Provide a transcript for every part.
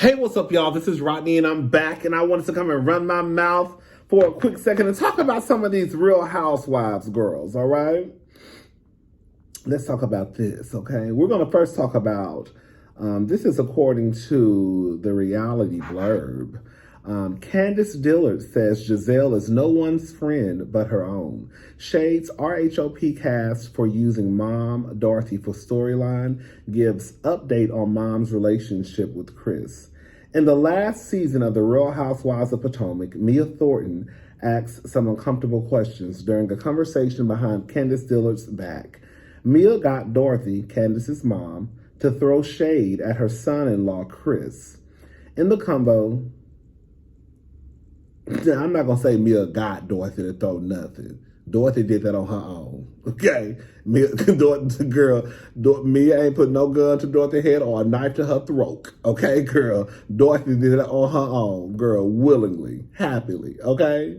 Hey, what's up, y'all? This is Rodney, and I'm back, and I wanted to come and run my mouth for a quick second and talk about some of these Real Housewives girls, all right? Let's talk about this, okay? We're going to first talk about, this is according to the reality blurb. Candiace Dillard says Giselle is no one's friend but her own. Shades RHOP cast for using mom Dorothy for storyline, gives update on mom's relationship with Chris. In the last season of The Real Housewives of Potomac, Mia Thornton asks some uncomfortable questions during a conversation behind Candiace Dillard's back. Mia got Dorothy, Candiace's mom, to throw shade at her son-in-law, Chris. In the combo, I'm not going to say Mia got Dorothy to throw nothing. Dorothy did that on her own, okay? Mia ain't put no gun to Dorothy's head or a knife to her throat, okay, girl? Dorothy did it on her own, girl, willingly, happily, okay?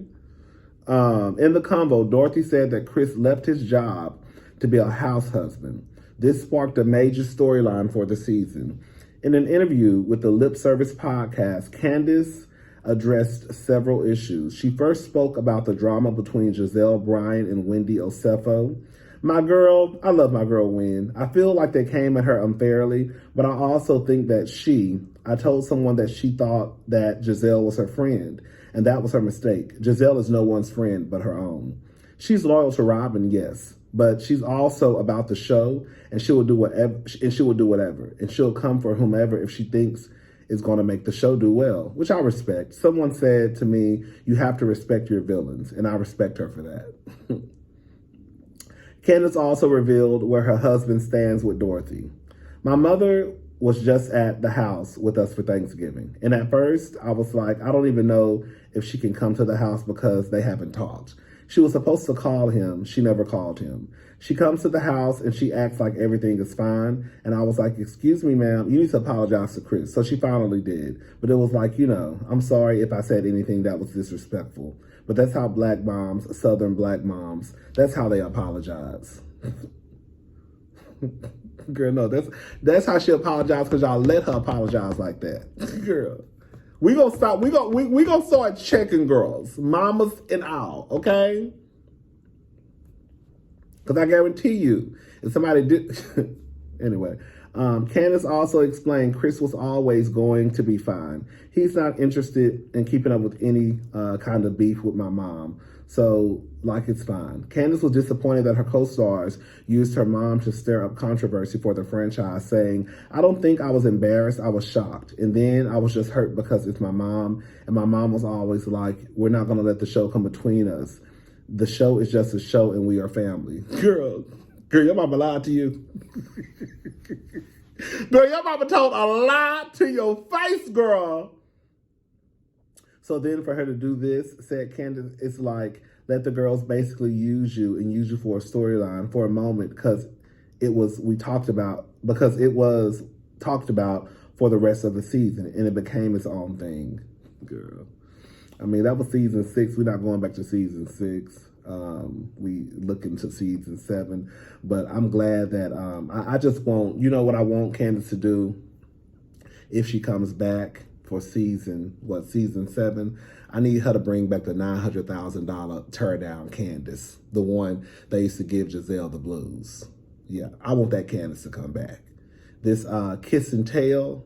In the combo, Dorothy said that Chris left his job to be a house husband. This sparked a major storyline for the season. In an interview with the Lip Service podcast, Candice addressed several issues. She first spoke about the drama between Giselle Bryant and Wendy Osefo. I love my girl Wen. I feel like they came at her unfairly, but I also think that I told someone that she thought that Giselle was her friend, and that was her mistake. Giselle is no one's friend but her own. She's loyal to Robin, yes, but she's also about the show, and she will do whatever, and she'll come for whomever if she thinks is going to make the show do well, which I respect. Someone said to me, you have to respect your villains, and I respect her for that. Candice also revealed where her husband stands with Dorothy. My mother was just at the house with us for Thanksgiving, and at first I was like, I don't even know if she can come to the house because they haven't talked. She was supposed to call him. She never called him. She comes to the house and she acts like everything is fine. And I was like, excuse me, ma'am, you need to apologize to Chris. So she finally did. But it was like, I'm sorry if I said anything that was disrespectful. But that's how black moms, Southern black moms, that's how they apologize. Girl, no, that's how she apologized because y'all let her apologize like that. Girl. We gonna start checking girls, mamas and all, okay? Because I guarantee you, if somebody did... Anyway, Candice also explained Chris was always going to be fine. He's not interested in keeping up with any kind of beef with my mom. So, it's fine. Candice was disappointed that her co-stars used her mom to stir up controversy for the franchise, saying, I don't think I was embarrassed, I was shocked. And then I was just hurt because it's my mom. And my mom was always like, we're not going to let the show come between us. The show is just a show and we are family. Girl, your mama lied to you. Girl, your mama told a lie to your face, girl. So then for her to do this, said Candice, it's like, let the girls basically use you for a storyline for a moment because it was talked about for the rest of the season and it became its own thing. Girl. I mean, that was season 6. We're not going back to season 6. We look into season 7. But I'm glad that I just want, what I want Candice to do if she comes back for season 7. I need her to bring back the $900,000 tear down Candice, the one they used to give Giselle the blues. Yeah, I want that Candice to come back. This kiss and tell,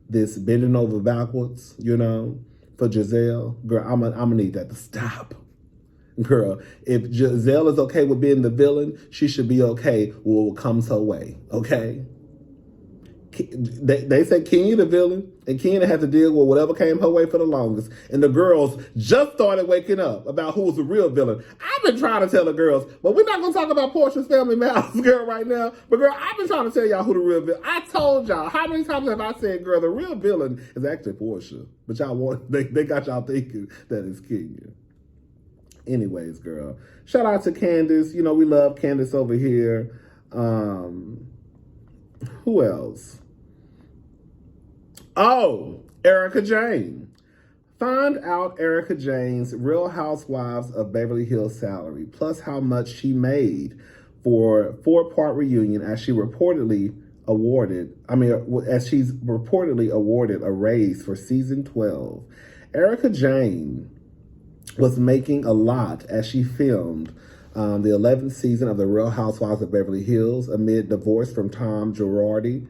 this bending over backwards, for Giselle, girl, I'm gonna need that to stop. Girl, if Giselle is okay with being the villain, she should be okay with what comes her way, okay? They said Kenya the villain, and Kenya had to deal with whatever came her way for the longest. And the girls just started waking up about who was the real villain. I've been trying to tell the girls, but we're not going to talk about Portia's family matters, girl, right now. But girl, I've been trying to tell y'all who the real villain. I told y'all, how many times have I said, girl, the real villain is actually Portia. But they got y'all thinking that it's Kenya. Anyways, girl, shout out to Candice. We love Candice over here. Who else? Oh, Erika Jayne. Find out Erika Jayne's Real Housewives of Beverly Hills salary, plus how much she made for 4-part reunion as she reportedly as she's reportedly awarded a raise for season 12. Erika Jayne was making a lot as she filmed the 11th season of The Real Housewives of Beverly Hills amid divorce from Tom Girardi,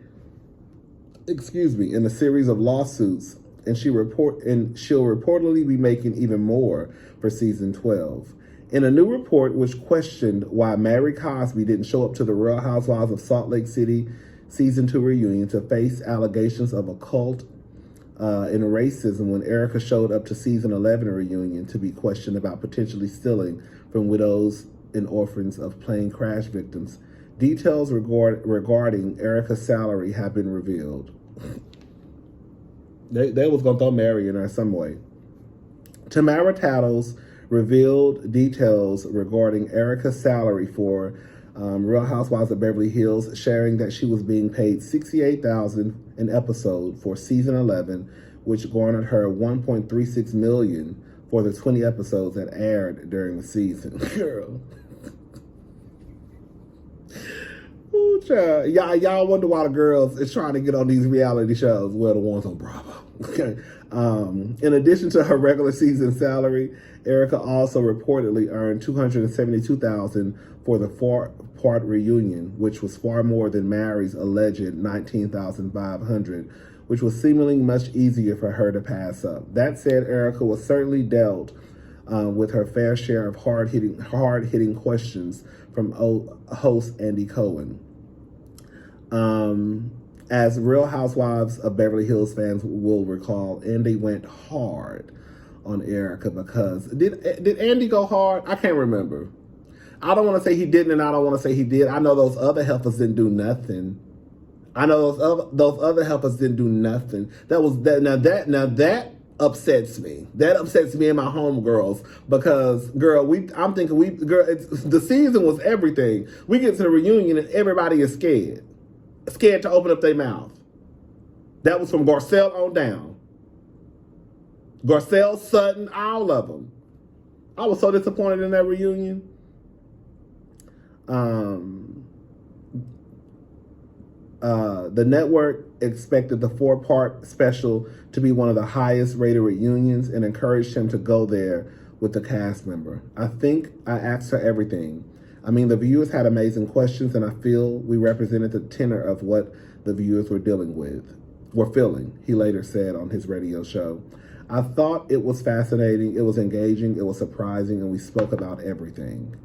in a series of lawsuits, and she'll reportedly be making even more for season 12. In a new report which questioned why Mary Cosby didn't show up to the Real Housewives of Salt Lake City season 2 reunion to face allegations of occult and racism when Erika showed up to season 11 reunion to be questioned about potentially stealing from widows and orphans of plane crash victims. Details regarding Erika's salary have been revealed. They was going to throw Mary in there some way. Tamara Tattles revealed details regarding Erika's salary for Real Housewives of Beverly Hills, sharing that she was being paid $68,000 an episode for season 11, which garnered her $1.36 million for the 20 episodes that aired during the season. Girl. Ooh, child. Y'all wonder why the girls is trying to get on these reality shows. Well, the ones on Bravo. Okay. In addition to her regular season salary, Erika also reportedly earned $272,000 for the four-part reunion, which was far more than Mary's alleged $19,500, which was seemingly much easier for her to pass up. That said, Erika was certainly dealt with her fair share of hard-hitting questions from host Andy Cohen. As Real Housewives of Beverly Hills fans will recall, Andy went hard on Erika because did Andy go hard? I can't remember. I don't want to say he didn't, and I don't want to say he did. I know those other heifers didn't do nothing. Those other heifers didn't do nothing. Now that upsets me. That upsets me and my homegirls because, girl, the season was everything. We get to the reunion and everybody is scared to open up their mouth. That was from Garcelle on down. Garcelle, Sutton, all of them. I was so disappointed in that reunion. The network expected the 4-part special to be one of the highest rated reunions and encouraged him to go there with the cast member. I think I asked her everything. I mean, the viewers had amazing questions, and I feel we represented the tenor of what the viewers were feeling, he later said on his radio show. I thought it was fascinating, it was engaging, it was surprising, and we spoke about everything.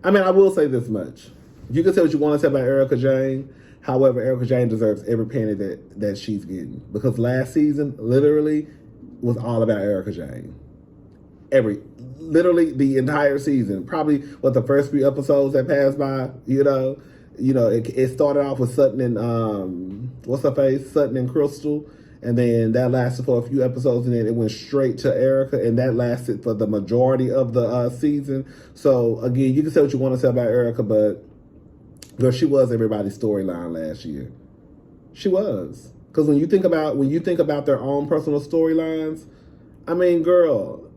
I mean, I will say this much. You can say what you want to say about Erika Jayne. However, Erika Jayne deserves every penny that she's getting. Because last season, literally, was all about Erika Jayne. Literally the entire season. Probably, the first few episodes that passed by, it started off with Sutton and, Sutton and Crystal. And then that lasted for a few episodes, and then it went straight to Erika, and that lasted for the majority of the season. So again, you can say what you want to say about Erika, but girl, she was everybody's storyline last year. She was, because when you think about their own personal storylines, I mean, girl,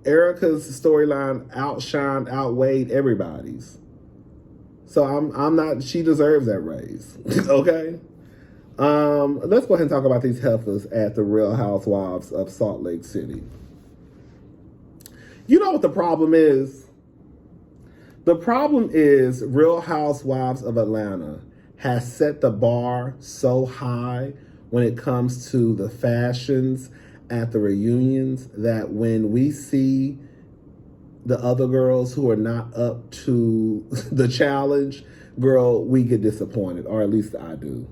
Erika's storyline outweighed everybody's. So I'm not. She deserves that raise. Okay. Let's go ahead and talk about these heifers at the Real Housewives of Salt Lake City. You know what the problem is? The problem is Real Housewives of Atlanta has set the bar so high when it comes to the fashions at the reunions that when we see the other girls who are not up to the challenge, girl, we get disappointed, or at least I do.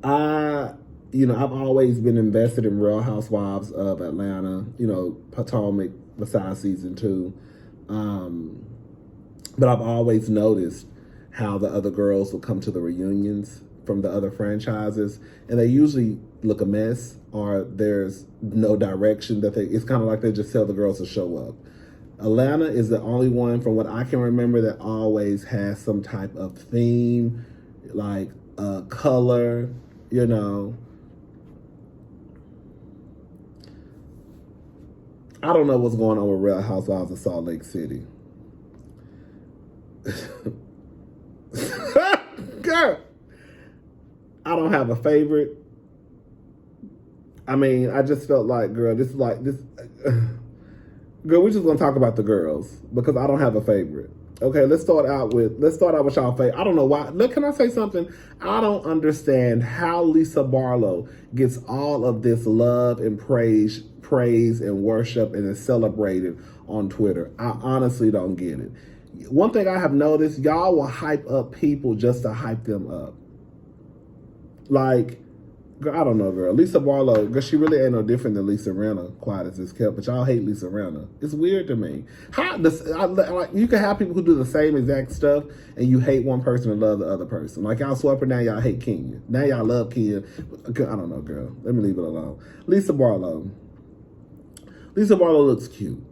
I've always been invested in Real Housewives of Atlanta, Potomac, besides season 2. But I've always noticed how the other girls will come to the reunions from the other franchises, and they usually look a mess, or there's no direction it's kind of like they just tell the girls to show up. Atlanta is the only one, from what I can remember, that always has some type of theme, like color, I don't know what's going on with Real Housewives of Salt Lake City. Girl, I don't have a favorite. I mean, I just felt like, girl, this is like this. Girl, we're just gonna talk about the girls because I don't have a favorite. Okay, let's start out with y'all favorite. I don't know why. Look, can I say something? I don't understand how Lisa Barlow gets all of this love and praise and worship and is celebrated on Twitter. I honestly don't get it. One thing I have noticed, y'all will hype up people just to hype them up. Like, girl, I don't know, girl. Lisa Barlow, girl, she really ain't no different than Lisa Rinna, quiet as it's kept, but y'all hate Lisa Rinna. It's weird to me. Like, you can have people who do the same exact stuff, and you hate one person and love the other person. Like, y'all swap now y'all hate Kenya. Now y'all love Kenya. I don't know, girl. Let me leave it alone. Lisa Barlow looks cute.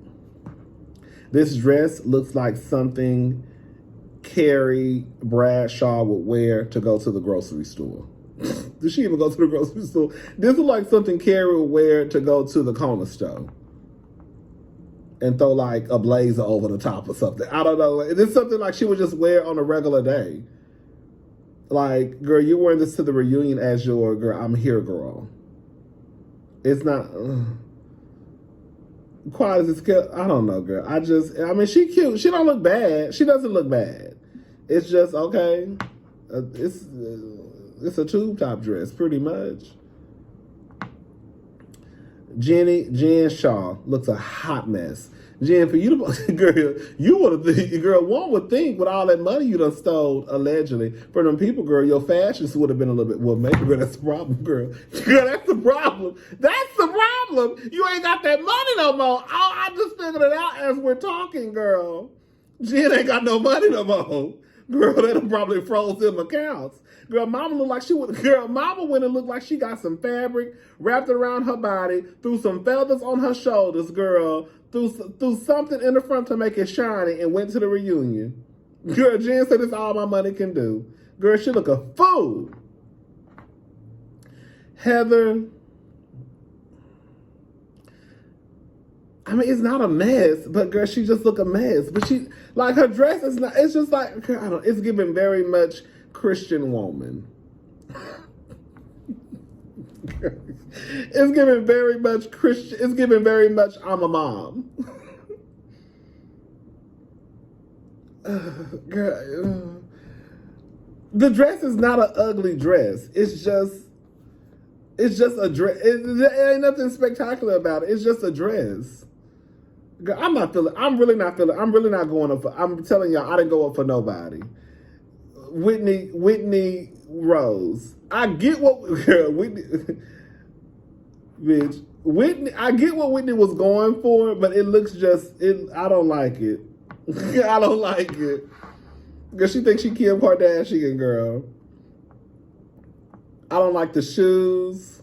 This dress looks like something Carrie Bradshaw would wear to go to the grocery store. Did she even go to the grocery store? This is like something Carrie would wear to go to the corner store and throw like a blazer over the top or something. I don't know. It's something like she would just wear on a regular day. Like, girl, you're wearing this to the reunion as your girl. I'm here, girl. It's not quiet as it's kept. I don't know, girl. I mean, she cute. She don't look bad. She doesn't look bad. It's just okay. It's a tube top dress, pretty much. Jen Shaw looks a hot mess. Jen, for you to, girl, you would have, girl, one would think with all that money you done stole, allegedly, from them people, girl, your fashions would have been a little bit, well, maybe, girl, that's the problem, girl. Girl, that's the problem. That's the problem. You ain't got that money no more. I just figured it out as we're talking, girl. Jen ain't got no money no more. Girl, they done probably froze them accounts. Girl, mama looked like she would. Girl, mama went and looked like she got some fabric wrapped around her body, threw some feathers on her shoulders, girl, threw something in the front to make it shiny, and went to the reunion. Girl, Jen said it's all my money can do. Girl, she look a fool. Heather, I mean, it's not a mess, but girl, she just look a mess. But she, like, her dress is not. It's just like, girl, I don't. It's giving very much Christian woman. It's giving very much Christian. It's giving very much I'm a mom. Girl, the dress is not an ugly dress. It's just a dress. It ain't nothing spectacular about it. It's just a dress. Girl, I'm really not going up for. I'm telling y'all, I didn't go up for nobody. Whitney Rose. I get what girl, bitch. I get what Whitney was going for, but it looks I don't like it. I don't like it. Because she thinks she Kim Kardashian, girl. I don't like the shoes.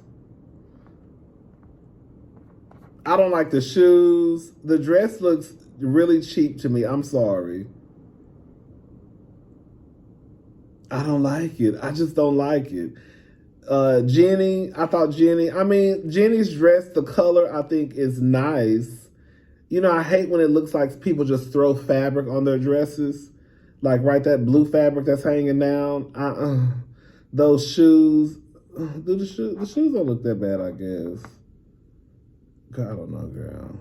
The dress looks really cheap to me. I'm sorry. I don't like it. I just don't like it. Jenny's dress, the color I think is nice. You know, I hate when it looks like people just throw fabric on their dresses. Like, right, that blue fabric that's hanging down. Those shoes. The shoes don't look that bad, I guess. God, I don't know, girl.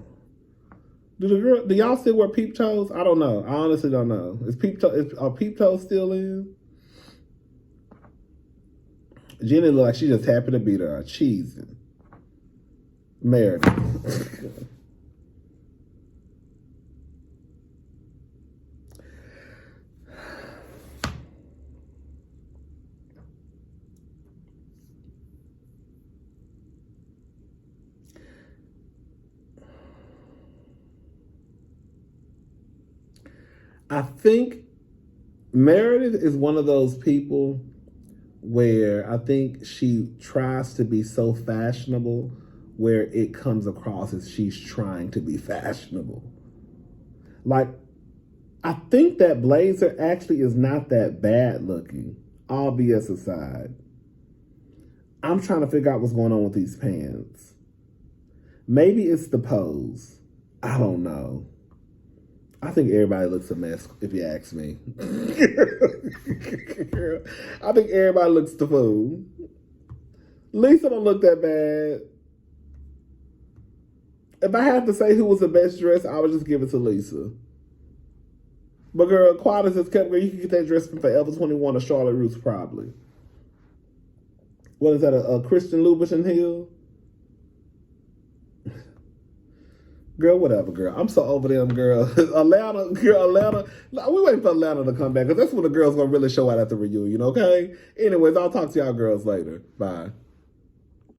Do y'all still wear peep toes? I don't know. I honestly don't know. Are peep toes still in? Jenny look like she just happy to beat her cheesing. Meredith. I think Meredith is one of those people where I think she tries to be so fashionable where it comes across as she's trying to be fashionable. Like, I think that blazer actually is not that bad looking, all BS aside. I'm trying to figure out what's going on with these pants. Maybe it's the pose. I don't know. I think everybody looks a mess, if you ask me. I think everybody looks the fool. Lisa don't look that bad. If I had to say who was the best dressed, I would just give it to Lisa. But girl, Quadras is kept. You can get that dress from Forever 21 or Charlotte Russe probably. What is that? A Christian Louboutin Hill? Girl, whatever, girl. I'm so over them, girl. Atlanta. We waiting for Atlanta to come back because that's when the girls gonna really show out at the reunion. Okay. Anyways, I'll talk to y'all girls later. Bye.